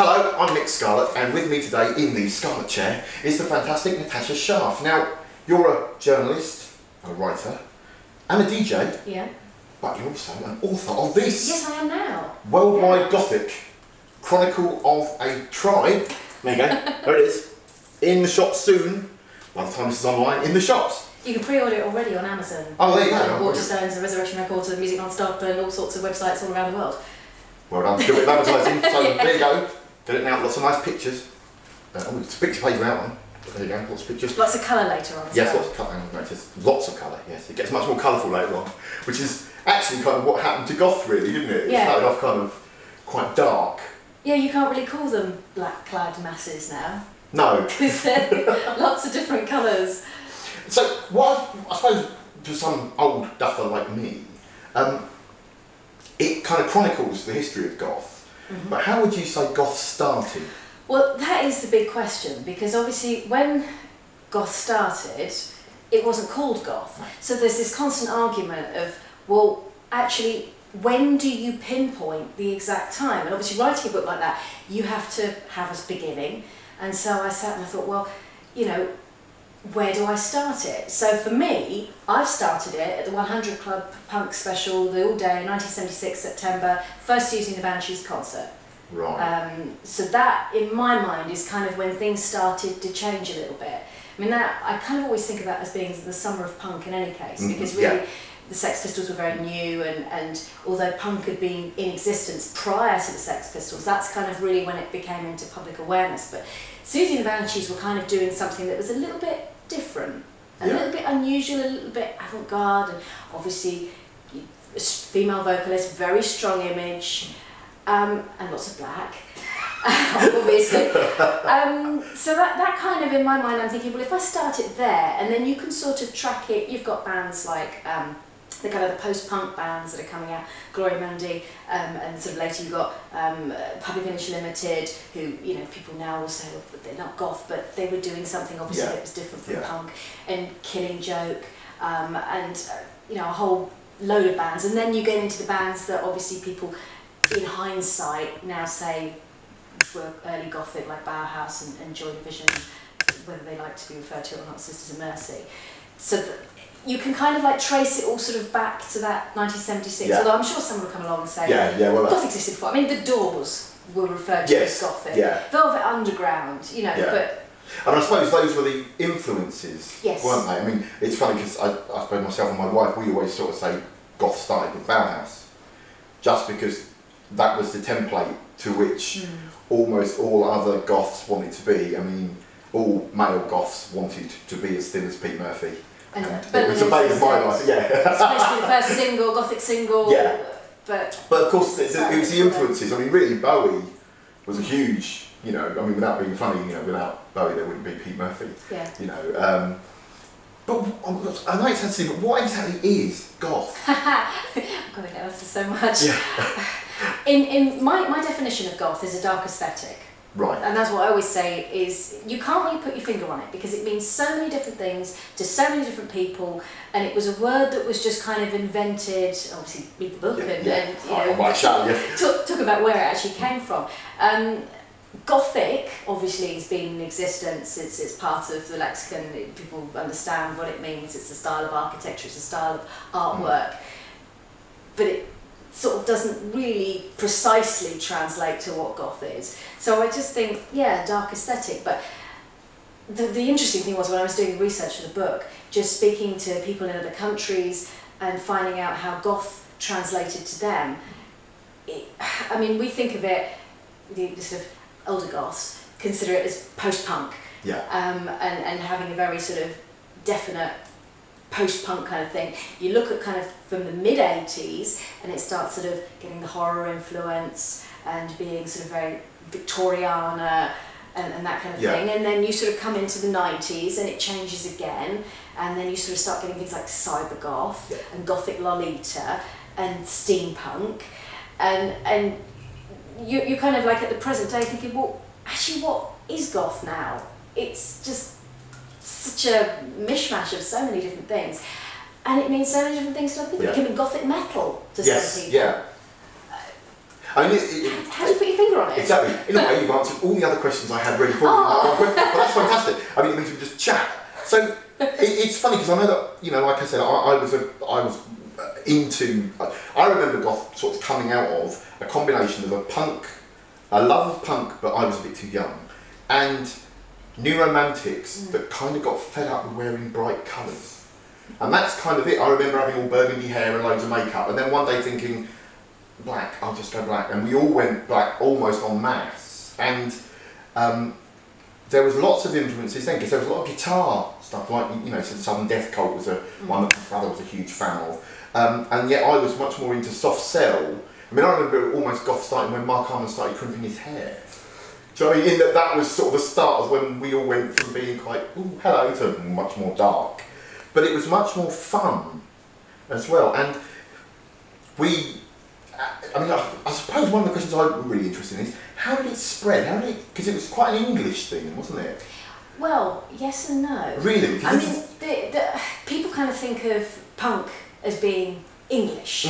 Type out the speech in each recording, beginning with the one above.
Hello, I'm Nick Scarlet, and with me today in the Scarlet chair is the fantastic Natasha Scharf. Now, you're a journalist, a writer, and a DJ. Yeah. But you're also an author of this. Yes, I am now. Worldwide Gothic Chronicle of a Tribe. There you go. There it is. In the shops soon. By the time this is online, in the shops. You can pre-order it already on Amazon. Oh, there you go. Waterstones, the Resurrection Records, and Music Non-Stop, and all sorts of websites all around the world. Well done. Good bit of advertising. So there you go. Get it now. Lots of nice pictures. It's a picture page out one. There you go. Lots of pictures. Lots of colour later on. Yes, lots of colour. Lots of colour. Yes, it gets much more colourful later on, which is actually kind of what happened to goth, really, didn't it? It started off kind of quite dark. Yeah, you can't really call them black-clad masses now. No. Because lots of different colours. So, what I suppose to some old duffer like me, it kind of chronicles the history of goth. Mm-hmm. But how would you say goth started? Well, that is the big question, because obviously when goth started, it wasn't called goth. So there's this constant argument of, well, actually, when do you pinpoint the exact time? And obviously writing a book like that, you have to have a beginning. And so I sat and I thought, well, you know, where do I start it? So for me, I've started it at the 100 Club Punk Special, the all day, 1976 September, first using the Banshees concert. Right. So that, in my mind, is kind of when things started to change a little bit. I mean, that I kind of always think about as being the summer of punk in any case, because really the Sex Pistols were very new, and although punk had been in existence prior to the Sex Pistols, that's kind of really when it became into public awareness. But Susie and the Banshees were kind of doing something that was a little bit different, a little bit unusual, a little bit avant-garde, and obviously a female vocalist, very strong image, and lots of black, obviously. So that kind of, in my mind, I'm thinking, well, if I start it there, and then you can sort of track it. You've got bands like the kind of the post-punk bands that are coming out, Gloria Mundi, and sort of later you've got Public Image Limited, who, you know, people now will say, well, they're not goth, but they were doing something obviously that was different from punk, and Killing Joke, and you know, a whole load of bands. And then you get into the bands that obviously people, in hindsight, now say were early gothic, like Bauhaus and Joy Division, whether they like to be referred to or not, Sisters of Mercy. So you can kind of like trace it all sort of back to that 1976, although I'm sure someone will come along and say, well, goth existed before. I mean, the Doors were referred to as gothic, Velvet Underground, you know, but... And I suppose those were the influences, weren't they? I mean, it's funny because I suppose myself and my wife, we always sort of say goth started with Bauhaus, just because that was the template to which almost all other goths wanted to be. I mean, all male goths wanted to be as thin as Pete Murphy. And it was a bane of my life, It's supposed to be the first single, gothic single. But of course, it was the influences. I mean, really, Bowie was a huge, you know, I mean, without being funny, you know, without Bowie there wouldn't be Pete Murphy. You know, but I know it's hard to see, but what exactly is goth? I've got to get after so much. In my definition of goth is a dark aesthetic. Right. And that's what I always say is, you can't really put your finger on it because it means so many different things to so many different people, and it was a word that was just kind of invented, obviously read the book and you know, talk about where it actually came from. Gothic obviously has been in existence, it's part of the lexicon, people understand what it means, it's a style of architecture, it's a style of artwork, but it sort of doesn't really precisely translate to what goth is. So I just think, dark aesthetic, but the interesting thing was when I was doing research for the book, just speaking to people in other countries and finding out how goth translated to them. I mean, we think of it, the sort of older goths consider it as post-punk, and having a very sort of definite post-punk kind of thing. You look at kind of from the mid-80s and it starts sort of getting the horror influence and being sort of very Victoriana and that kind of thing, and then you sort of come into the 90s and it changes again, and then you sort of start getting things like cybergoth and gothic Lolita and steampunk, and you kind of like at the present day thinking, well, actually what is goth now? It's just such a mishmash of so many different things, and it means so many different things to other people. It can be gothic metal to some people. I mean, how do you put your finger on it? Exactly. In a way, you've answered all the other questions I had ready for you. But that's fantastic. I mean, it means we just chat. So it's funny because I know that, you know, like I said, I was into. I remember goth sort of coming out of a combination of a love of punk, but I was a bit too young, and new romantics that kind of got fed up with wearing bright colours. And that's kind of it. I remember having all burgundy hair and loads of makeup, and then one day thinking, black, I'll just go black. And we all went black almost en masse. And there was lots of influences then, because there was a lot of guitar stuff, like, you know, Southern Death Cult was one that my brother was a huge fan of. And yet I was much more into soft cell. I mean, I remember almost goth starting when Mark Harmon started crimping his hair. Do you know what I mean? In that was sort of the start of when we all went from being quite, ooh, hello, to much more dark. But it was much more fun as well. And I mean, I suppose one of the questions I'm really interested in is, how did it spread? Because it was quite an English thing, wasn't it? Well, yes and no. Really? I mean, people kind of think of punk as being English.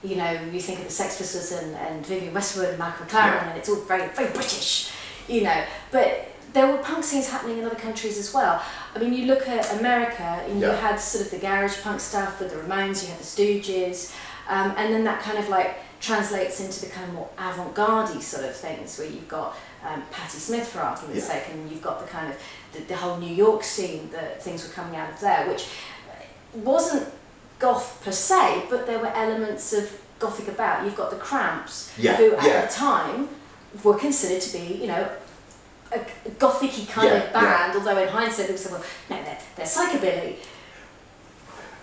You know, you think of the Sex Pistols and Vivienne Westwood and Michael McLaren, and it's all very, very British, you know. But there were punk scenes happening in other countries as well. I mean, you look at America, and you had sort of the garage punk stuff with the Ramones, you had the Stooges, and then that kind of like translates into the kind of more avant-garde-y sort of things, where you've got Patti Smith, for argument's sake, and you've got the kind of the whole New York scene, that things were coming out of there, which wasn't goth per se, but there were elements of gothic about. You've got the Cramps, who at the time were considered to be, you know, a gothic-y kind of band, although in hindsight they said, well, no, they're psychobilly.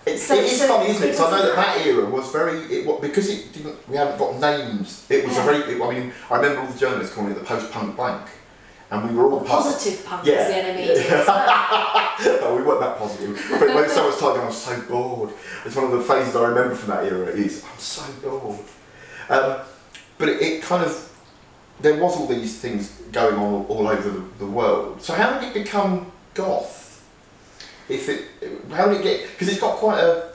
It is funny, isn't it? Because I know that era was very, because we hadn't got names, it was a very, I mean, I remember all the journalists calling it the post-punk blank. And we were all positive punk was the enemy. No, we weren't that positive. But when someone's talking, I'm so bored. It's one of the phases I remember from that era is, I'm so bored. But it kind of, there was all these things going on all over the world. So how did it become goth? How did it get, because it's got quite a,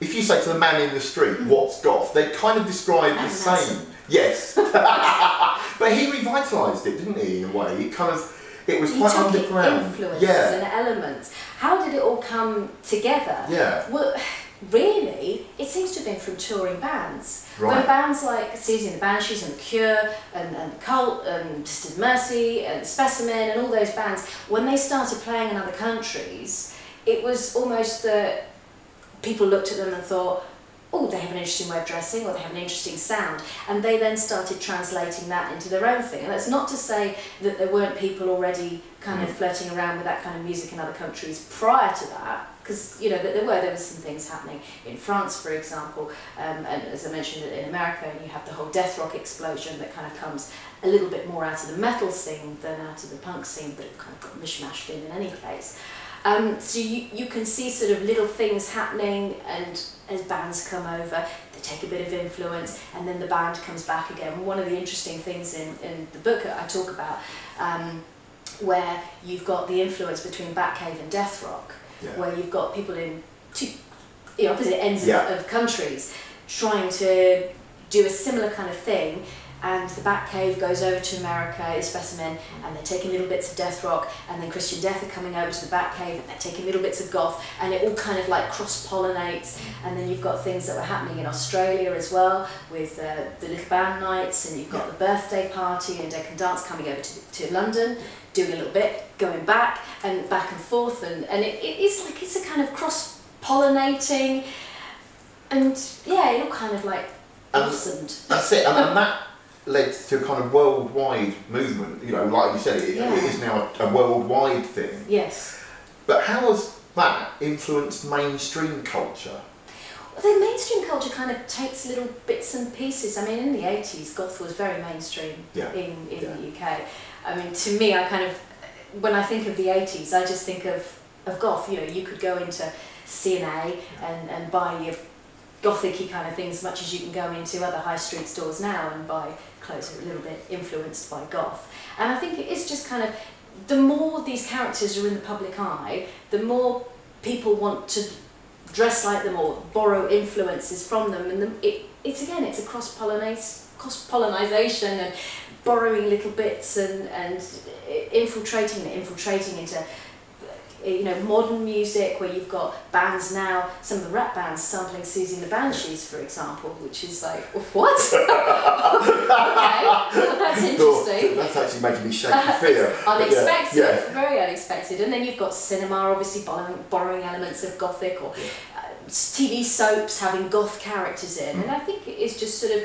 if you say to the man in the street, what's goth, they kind of describe the same. Yes. But he revitalised it, didn't he, in a way? It was quite underground. Influences and elements. How did it all come together? Yeah. Well, really, it seems to have been from touring bands. Right. When bands like Siouxsie and the Banshees and The Cure and The Cult and Twisted Mercy and Specimen and all those bands, when they started playing in other countries, it was almost that people looked at them and thought, oh, they have an interesting way of dressing, or they have an interesting sound, and they then started translating that into their own thing. And that's not to say that there weren't people already kind of flirting around with that kind of music in other countries prior to that, because, you know, there were some things happening in France, for example, and as I mentioned, in America, and you have the whole death rock explosion that kind of comes a little bit more out of the metal scene than out of the punk scene, but it kind of got mishmashed in any case. So you can see sort of little things happening, and as bands come over, they take a bit of influence, and then the band comes back again. One of the interesting things in the book I talk about, where you've got the influence between Batcave and death rock, where you've got people in two opposite ends of countries trying to do a similar kind of thing. And the Batcave goes over to America, is Specimen, and they're taking little bits of death rock, and then Christian Death are coming over to the Batcave, and they're taking little bits of goth, and it all kind of like cross-pollinates. And then you've got things that were happening in Australia as well, with the little band nights, and you've got the birthday party and Deck and Dance coming over to London, doing a little bit, going back and forth, and it's like, it's a kind of cross-pollinating, and yeah, it all kind of like blossomed. That's it, and that led to a kind of worldwide movement, you know, like you said, it is now a worldwide thing. Yes. But how has that influenced mainstream culture? Well, the mainstream culture kind of takes little bits and pieces. I mean, in the 80s, goth was very mainstream in the UK. I mean, to me, I kind of, when I think of the 80s, I just think of goth. You know, you could go into C&A and buy your gothic-y kind of things, as much as you can go into other high street stores now and buy clothes that are a little bit influenced by goth. And I think it is just kind of, the more these characters are in the public eye, the more people want to dress like them or borrow influences from them, and it's a cross-pollination cross-pollinization and borrowing little bits and infiltrating into modern music, where you've got bands now, some of the rap bands sampling Susie and the Banshees, for example, which is like, what? Okay, that's interesting. That's actually making me shake in fear. Unexpected, very unexpected. And then you've got cinema, obviously borrowing elements of Gothic, or TV soaps having goth characters in. And I think it is just sort of,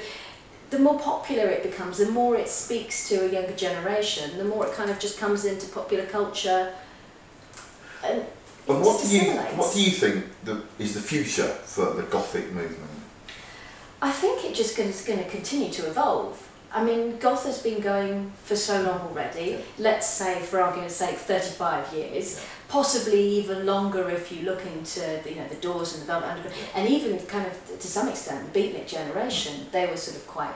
the more popular it becomes, the more it speaks to a younger generation, the more it kind of just comes into popular culture. And what do you think is the future for the Gothic movement? I think it's just going to continue to evolve. I mean, Goth has been going for so long already. Let's say, for argument's sake, 35 years, possibly even longer if you look into the Doors and the Velvet Underground, and even kind of to some extent the Beatnik generation. They were sort of quite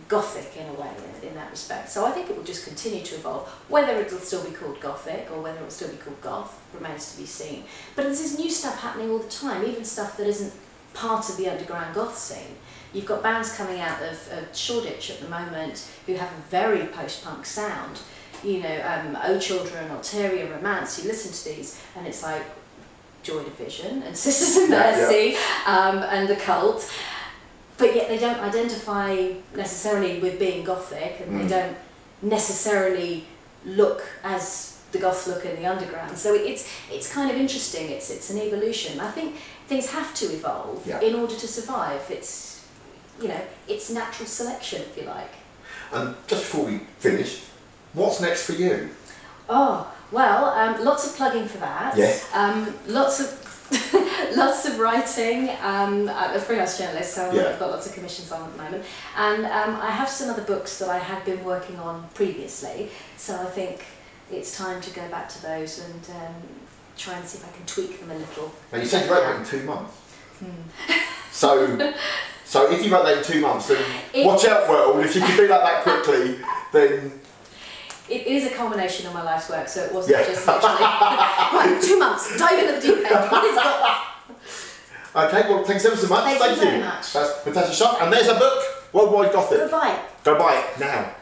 Gothic in a way in that respect. So I think it will just continue to evolve. Whether it will still be called Gothic or whether it will still be called Goth remains to be seen. But there's this new stuff happening all the time, even stuff that isn't part of the underground goth scene. You've got bands coming out of Shoreditch at the moment who have a very post-punk sound. O Children, Ulterior Romance, you listen to these and it's like Joy Division and Sisters of Mercy and The Cult, but yet they don't identify necessarily with being Gothic, and they don't necessarily look as the goths look in the underground. So it's kind of interesting, it's an evolution. I think things have to evolve in order to survive. It's natural selection, if you like. And just before we finish, what's next for you? Oh, well, lots of plugging for that. Yes. Lots of writing. I'm a freelance journalist, so I've got lots of commissions on at the moment. And I have some other books that I had been working on previously, so I think it's time to go back to those and try and see if I can tweak them a little. Now, you said you wrote that in 2 months. So if you wrote that in 2 months, then watch out, world. If you can do that quickly, then... It is a culmination of my life's work, so it wasn't just literally, right, 2 months, dive into the deep end. What is that? Okay, well, thanks ever so much. Thank you very much. That's Natasha Scharf, and there's a book, Worldwide Gothic. Go buy it. Go buy it now.